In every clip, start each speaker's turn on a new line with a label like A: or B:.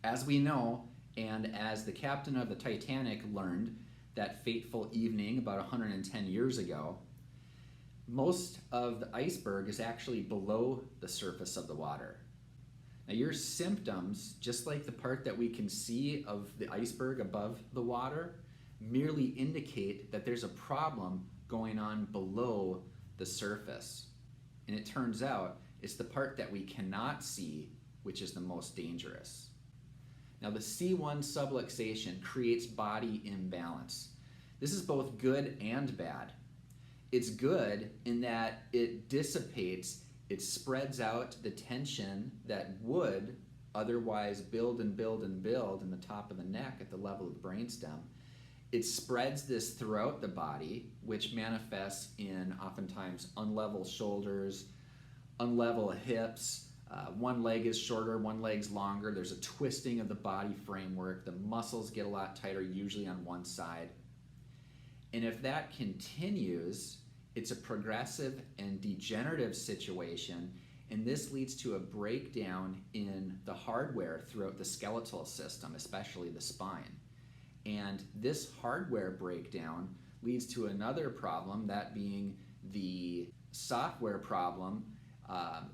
A: As we know, and as the captain of the Titanic learned that fateful evening about 110 years ago, most of the iceberg is actually below the surface of the water. Now your symptoms, just like the part that we can see of the iceberg above the water, merely indicate that there's a problem going on below the surface. And it turns out it's the part that we cannot see which is the most dangerous. Now the C1 subluxation creates body imbalance. This is both good and bad. It's good in that it dissipates, it spreads out the tension that would otherwise build and build and build in the top of the neck at the level of the brainstem. It spreads this throughout the body, which manifests in oftentimes unlevel shoulders, unlevel hips, one leg is shorter, one leg's longer. There's a twisting of the body framework. The muscles get a lot tighter, usually on one side. And if that continues, it's a progressive and degenerative situation, and this leads to a breakdown in the hardware throughout the skeletal system, especially the spine. And this hardware breakdown leads to another problem, that being the software problem,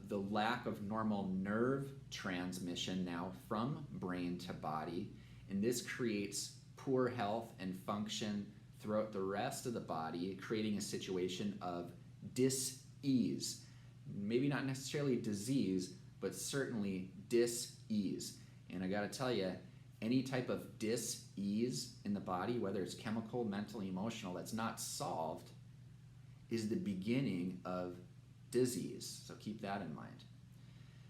A: the lack of normal nerve transmission now from brain to body, and this creates poor health and function throughout the rest of the body, creating a situation of dis-ease. Maybe not necessarily disease, but certainly dis-ease. And I gotta tell you, any type of dis-ease in the body, whether it's chemical, mental, emotional, that's not solved, is the beginning of disease. So keep that in mind.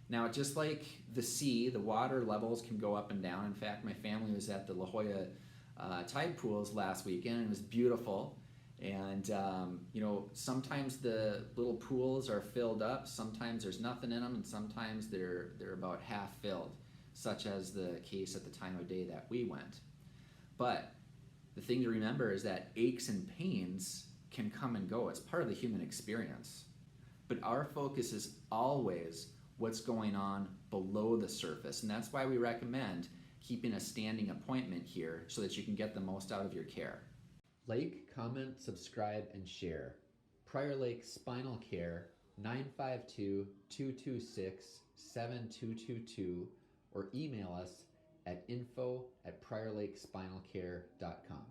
A: Now, just like the sea, the water levels can go up and down. In fact, my family was at the La Jolla tide pools last weekend, and it was beautiful. And sometimes the little pools are filled up, sometimes there's nothing in them, and sometimes they're about half filled, such as the case at the time of day that we went. But the thing to remember is that aches and pains can come and go. It's part of the human experience. But our focus is always what's going on below the surface, and that's why we recommend keeping a standing appointment here so that you can get the most out of your care. Like, comment, subscribe, and share. Prior Lake Spinal Care, 952-226-7222, or email us at info@priorlakespinalcare.com.